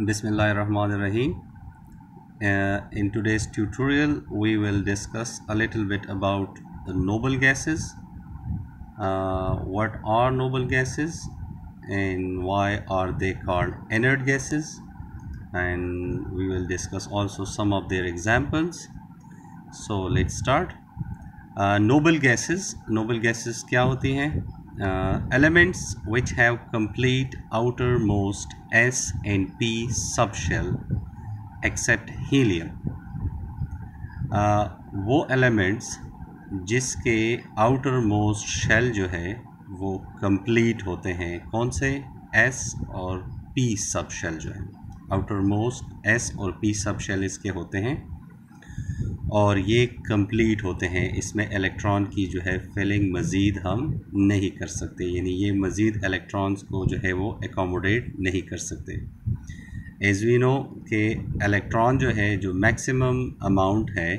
Bismillahirrahmanirrahim. In today's tutorial, we will discuss a little bit about the noble gases. What are noble gases and why are they called inert gases? And we will discuss also some of their examples. So let's start. Noble gases क्या होती हैं? Elements which have complete outermost S and P subshell except helium. वो elements जिसके outermost shell जो है वो complete होते हैं, कौन से? S और P subshell जो है, outermost S और P subshell इसके होते हैं और ये कंप्लीट होते हैं। इसमें इलेक्ट्रॉन की जो है फिलिंग मज़ीद हम नहीं कर सकते, यानी ये मज़ीद इलेक्ट्रॉन्स को जो है वो एकोमोडेट नहीं कर सकते। एज़ वी नो कि इलेक्ट्रॉन जो है जो मैक्सिमम अमाउंट है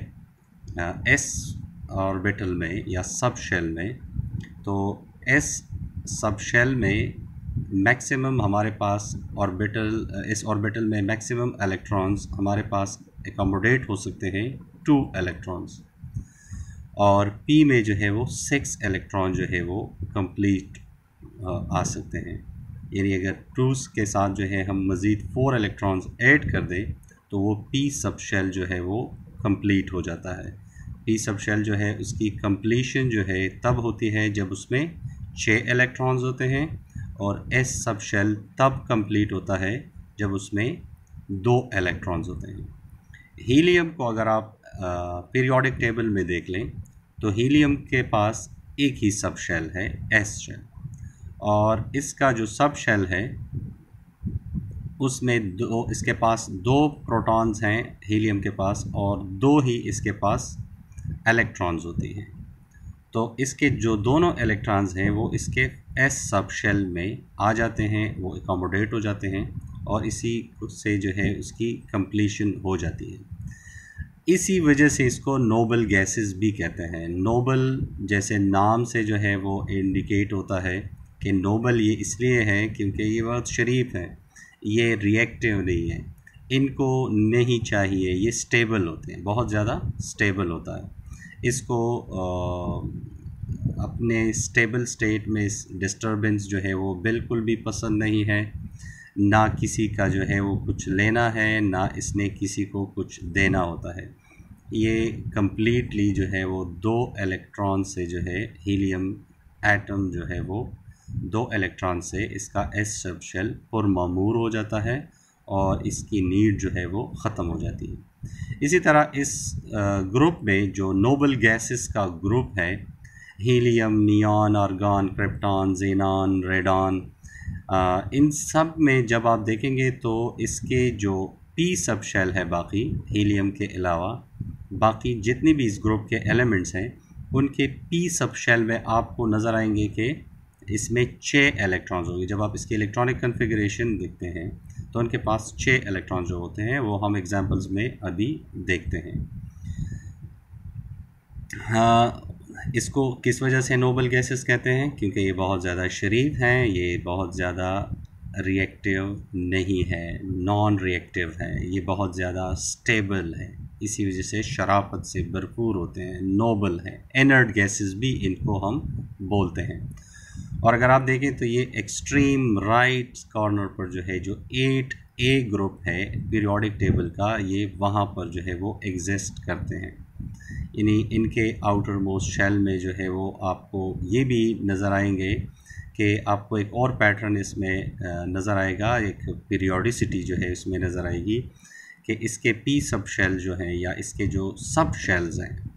एस ऑर्बिटल में या सब शेल में, तो एस सब शेल में मैक्सिमम हमारे पास इस ऑर्बिटल में मैक्सिमम इलेक्ट्रॉन्स हमारे पास एकोमोडेट हो सकते हैं 2 इलेक्ट्रॉन्स, और P में जो है वो 6 इलेक्ट्रॉन जो है वो कंप्लीट आ सकते हैं। यानी अगर 2 के साथ जो है हम मज़ीद 4 इलेक्ट्रॉन्स ऐड कर दें तो वो P सब शेल जो है वो कंप्लीट हो जाता है। P सब शेल जो है उसकी कंप्लीशन जो है तब होती है जब उसमें 6 इलेक्ट्रॉन्स होते हैं, और S सब शेल तब कंप्लीट होता है जब उसमें 2 इलेक्ट्रॉन्स होते हैं। हीलियम को अगर आप पीरियोडिक टेबल में देख लें तो हीलियम के पास एक ही सब शेल है, S शेल, और इसका जो सब शेल है उसमें इसके पास 2 प्रोटॉन्स हैं हीलियम के पास, और 2 ही इसके पास इलेक्ट्रॉन्स होती हैं। तो इसके जो दोनों इलेक्ट्रॉन्स हैं वो इसके S सब शेल में आ जाते हैं, वो एकोमोडेट हो जाते हैं, और इसी से जो है उसकी कंप्लीशन हो जाती है। इसी वजह से इसको नोबल गैसेस भी कहते हैं। नोबल जैसे नाम से जो है वो इंडिकेट होता है कि नोबल ये इसलिए है क्योंकि ये बहुत शरीफ है, ये रिएक्टिव नहीं है, इनको नहीं चाहिए, ये स्टेबल होते हैं, बहुत ज़्यादा स्टेबल होता है। इसको अपने स्टेबल स्टेट में डिस्टर्बेंस जो है वो बिल्कुल भी पसंद नहीं है, ना किसी का जो है वो कुछ लेना है, ना इसने किसी को कुछ देना होता है। ये कंप्लीटली जो है वो 2 इलेक्ट्रॉन से जो है हीलियम एटम जो है वो 2 इलेक्ट्रॉन से इसका S सब शेल पुरमामूर हो जाता है और इसकी नीड जो है वो ख़त्म हो जाती है। इसी तरह इस ग्रुप में जो नोबल गैसेस का ग्रुप है, helium, neon, argon, krypton, xenon, radon, इन सब में जब आप देखेंगे तो इसके जो P सब शेल है, बाकी हीलियम के अलावा बाकी जितनी भी इस ग्रुप के एलिमेंट्स हैं उनके P सब शेल में आपको नज़र आएंगे कि इसमें 6 इलेक्ट्रॉन्स होंगे। जब आप इसकी इलेक्ट्रॉनिक कन्फिगरेशन देखते हैं तो उनके पास 6 इलेक्ट्रॉन्स जो होते हैं वो हम एग्जांपल्स में अभी देखते हैं। हाँ, इसको किस वजह से नोबल गैसेस कहते हैं? क्योंकि ये बहुत ज़्यादा शरीफ हैं, ये बहुत ज़्यादा रिएक्टिव नहीं है, नॉन रिएक्टिव है, ये बहुत ज़्यादा स्टेबल है, इसी वजह से शराफत से भरपूर होते हैं, नोबल हैं। इनर्ट गैसेस भी इनको हम बोलते हैं। और अगर आप देखें तो ये एक्सट्रीम राइट कॉर्नर पर जो है जो 8A ग्रुप है पीरियोडिक टेबल का, ये वहाँ पर जो है वो एग्जिस्ट करते हैं। यानी इनके आउटर मोस्ट शेल में जो है वो आपको ये भी नज़र आएंगे कि आपको एक और पैटर्न इसमें नज़र आएगा, एक पीरियोडिसिटी जो है इसमें नज़र आएगी कि इसके P सब शेल जो हैं या इसके जो सब शेल्स हैं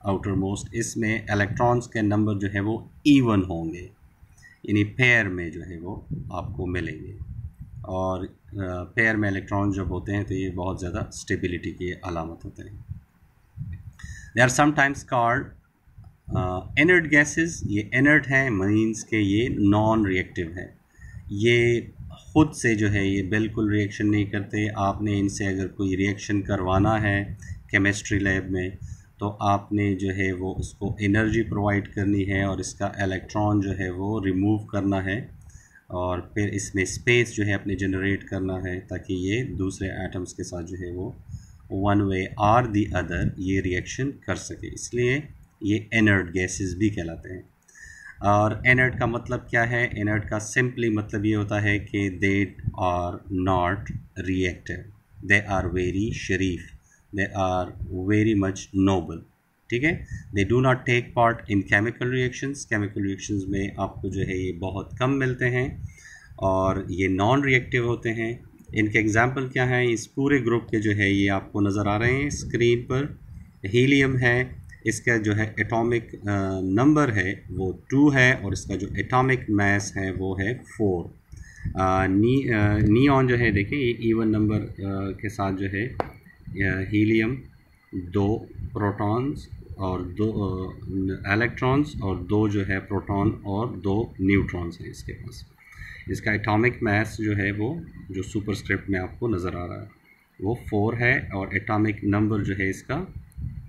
आउटर मोस्ट, इसमें इलेक्ट्रॉन्स के नंबर जो है वो इवन होंगे, यानी पेयर में जो है वो आपको मिलेंगे, और पेयर में इलेक्ट्रॉन जब होते हैं तो ये बहुत ज़्यादा स्टेबिलिटी की अलामत होते हैं। They are sometimes called inert gases. ये इनर्ट हैं, मीन्स के ये नॉन रिएक्टिव है, ये ख़ुद से जो है ये बिल्कुल रिएक्शन नहीं करते। आपने इनसे अगर कोई रिएक्शन करवाना है केमिस्ट्री लैब में तो आपने जो है वो उसको एनर्जी प्रोवाइड करनी है और इसका इलेक्ट्रॉन जो है वो रिमूव करना है, और फिर इसमें स्पेस जो है अपने जनरेट करना है ताकि ये दूसरे एटम्स के साथ जो है वो one way or the other ये रिएक्शन कर सके, इसलिए ये इनर्ट गैसेस भी कहलाते हैं। और इनर्ट का मतलब क्या है? इनर्ट का सिंपली मतलब ये होता है कि they are not reactive, they are very शरीफ, they are very much noble, ठीक है। They do not take part in chemical reactions, chemical reactions में आपको जो है ये बहुत कम मिलते हैं और ये नॉन रिएक्टिव होते हैं। इनके एग्जांपल क्या हैं? इस पूरे ग्रुप के जो है ये आपको नज़र आ रहे हैं स्क्रीन पर। हीलियम है, इसका जो है एटॉमिक नंबर है वो 2 है और इसका जो एटॉमिक मास है वो है 4। नियॉन जो है देखिए ये इवन नंबर के साथ जो है हीलियम 2 प्रोटॉन्स और 2 इलेक्ट्रॉन्स और 2 जो है प्रोटॉन और 2 न्यूट्रॉन्स हैं इसके पास। इसका एटॉमिक मास जो है वो जो सुपरस्क्रिप्ट में आपको नज़र आ रहा है वो 4 है और एटॉमिक नंबर जो है इसका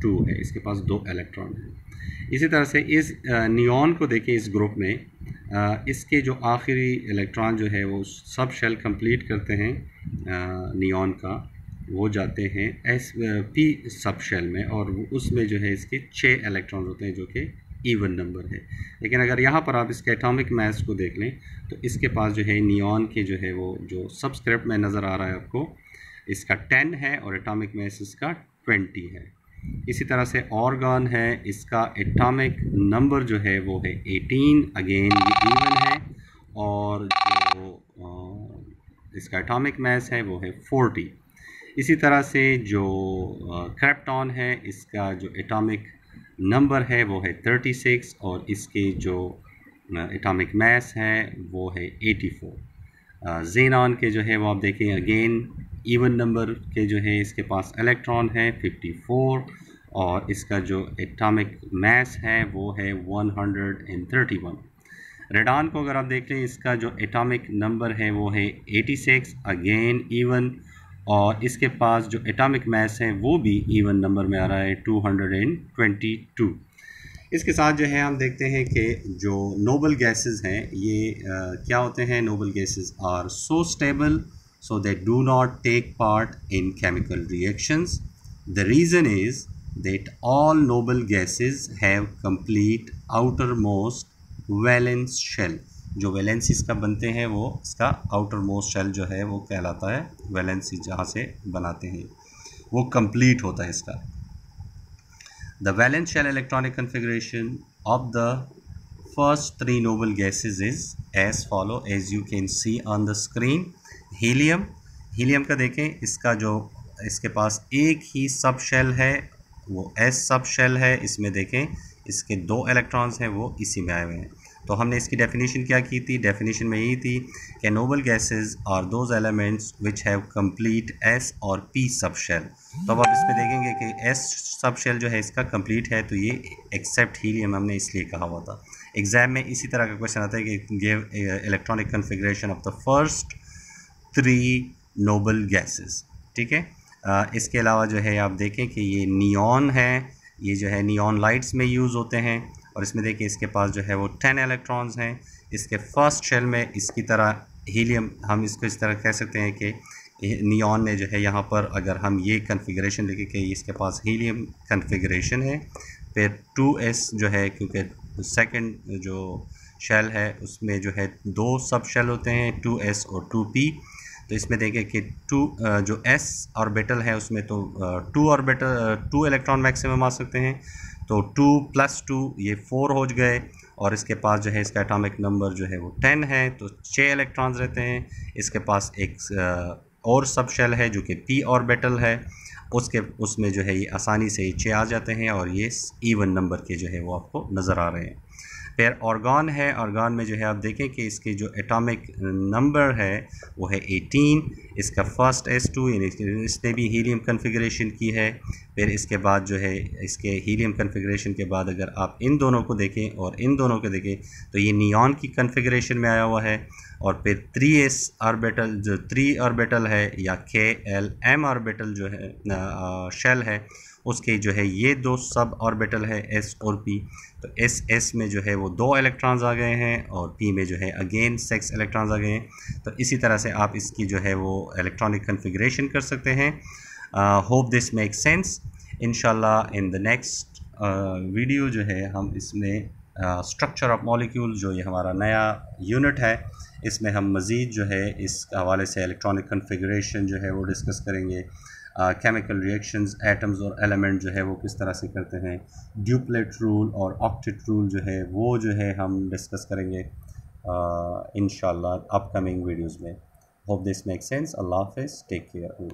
2 है, इसके पास 2 इलेक्ट्रॉन हैं। इसी तरह से इस नियॉन को देखें, इस ग्रुप में इसके जो आखिरी इलेक्ट्रॉन जो है वो सब शेल कंप्लीट करते हैं नियॉन का, वो जाते हैं पी सब शेल में और उसमें जो है इसके 6 इलेक्ट्रॉन होते हैं जो कि इवन नंबर है। लेकिन अगर यहाँ पर आप इसके एटॉमिक मास को देख लें तो इसके पास जो है नियॉन के जो है वो जो सबस्क्रिप्ट में नज़र आ रहा है आपको, इसका 10 है और एटॉमिक मास इसका 20 है। इसी तरह से ऑर्गन है, इसका एटॉमिक नंबर जो है वो है 18, अगेन ये इवन है और जो इसका एटॉमिक मास है वो है 40। इसी तरह से जो क्रिप्टॉन है, इसका जो एटॉमिक नंबर है वो है 36 और इसके जो एटॉमिक मास है वो है 84। ज़ेनॉन के जो है वो आप देखें अगेन इवन नंबर के जो है इसके पास इलेक्ट्रॉन है 54 और इसका जो एटॉमिक मास है वो है 131। रेडॉन को अगर आप देख लें, इसका जो एटॉमिक नंबर है वो है 86, अगेन इवन, और इसके पास जो एटॉमिक मास है वो भी इवन नंबर में आ रहा है 222। इसके साथ जो है हम देखते हैं कि जो नोबल गैसेस हैं ये क्या होते हैं? Noble gases are so stable so they do not take part in chemical reactions. The reason is that all noble gases have complete outermost valence shell. जो वैलेंसी इसका बनते हैं वो इसका आउटर मोस्ट शेल जो है वो कहलाता है, वैलेंसी जहाँ से बनाते हैं वो कंप्लीट होता है इसका। The valence shell electronic configuration of the first 3 noble gases is as follow, as you can see on the screen. Helium का देखें, इसका जो इसके पास एक ही सब शेल है वो एस सब शेल है, इसमें देखें इसके 2 इलेक्ट्रॉन्स हैं वो इसी में आए हुए हैं। तो हमने इसकी डेफिनेशन क्या की थी? डेफिनेशन में यही थी कि noble gases are those elements which have complete S और पी सब शेल। तो अब आप इसमें देखेंगे कि एस सब शेल जो है इसका कंप्लीट है, तो ये एक्सेप्ट हीलियम हमने इसलिए कहा हुआ था। एग्जाम में इसी तरह का क्वेश्चन आता है कि give electronic configuration of the first 3 noble gases, ठीक है। इसके अलावा जो है आप देखें कि ये नियॉन है, ये जो है नियॉन लाइट्स में यूज़ होते हैं और इसमें देखिए इसके पास जो है वो 10 इलेक्ट्रॉन्स हैं। इसके फर्स्ट शेल में इसकी तरह हीलियम, हम इसको इस तरह कह सकते हैं कि नियॉन में जो है यहाँ पर अगर हम ये कन्फिग्रेशन लिखें कि इसके पास हीलियम कन्फिग्रेशन है, फिर 2s जो है क्योंकि सेकंड जो शेल है उसमें जो है 2 सब शेल होते हैं 2s और 2p। तो इसमें देखें कि 2 जो s ऑर्बिटल है उसमें तो 2 इलेक्ट्रॉन मैक्सिमम आ सकते हैं, तो 2 + 2 ये 4 हो गए और इसके पास जो है इसका एटॉमिक नंबर जो है वो 10 है, तो 6 इलेक्ट्रॉन्स रहते हैं। इसके पास एक और सब शेल है जो कि p ऑर्बिटल है, उसमें जो है ये आसानी से 6 आ जाते हैं और ये इवन नंबर के जो है वो आपको नज़र आ रहे हैं। फिर ऑर्गन है, ऑर्गन में जो है आप देखें कि इसके जो एटॉमिक नंबर है वो है 18, इसका फर्स्ट s2 इसने भी हीलियम कन्फिग्रेशन की है। फिर इसके बाद जो है इसके हीलियम कन्फिग्रेशन के बाद अगर आप इन दोनों को देखें और इन दोनों को देखें तो ये नियॉन की कन्फिग्रेशन में आया हुआ है। और फिर 3s ऑर्बिटल जो 3 ऑर्बिटल है या KLM ऑर्बिटल जो है शेल है उसके जो है ये दो सब ऑर्बिटल है s और p। तो s में जो है वो 2 इलेक्ट्रॉन्स आ गए हैं और p में जो है अगेन 6 इलेक्ट्रॉन्स आ गए हैं। तो इसी तरह से आप इसकी जो है वो इलेक्ट्रॉनिक कन्फिग्रेशन कर सकते हैं। Hope this make sense. इंशाल्लाह इन द नेक्स्ट वीडियो जो है हम इसमें स्ट्रक्चर ऑफ मॉलिक्यूल, जो ये हमारा नया यूनिट है, इसमें हम मज़ीद जो है इस हवाले से इलेक्ट्रॉनिक कन्फिग्रेशन जो है वो डिस्कस करेंगे। केमिकल रिएक्शंस, एटम्स और एलिमेंट जो है वो किस तरह से करते हैं। ड्यूप्लेट रूल और ऑक्टेट रूल जो है वो जो है हम डिस्कस करेंगे इंशाल्लाह अपकमिंग वीडियोज़ में। Hope this make sense. अल्लाह हाफ़िज़, टेक केयर।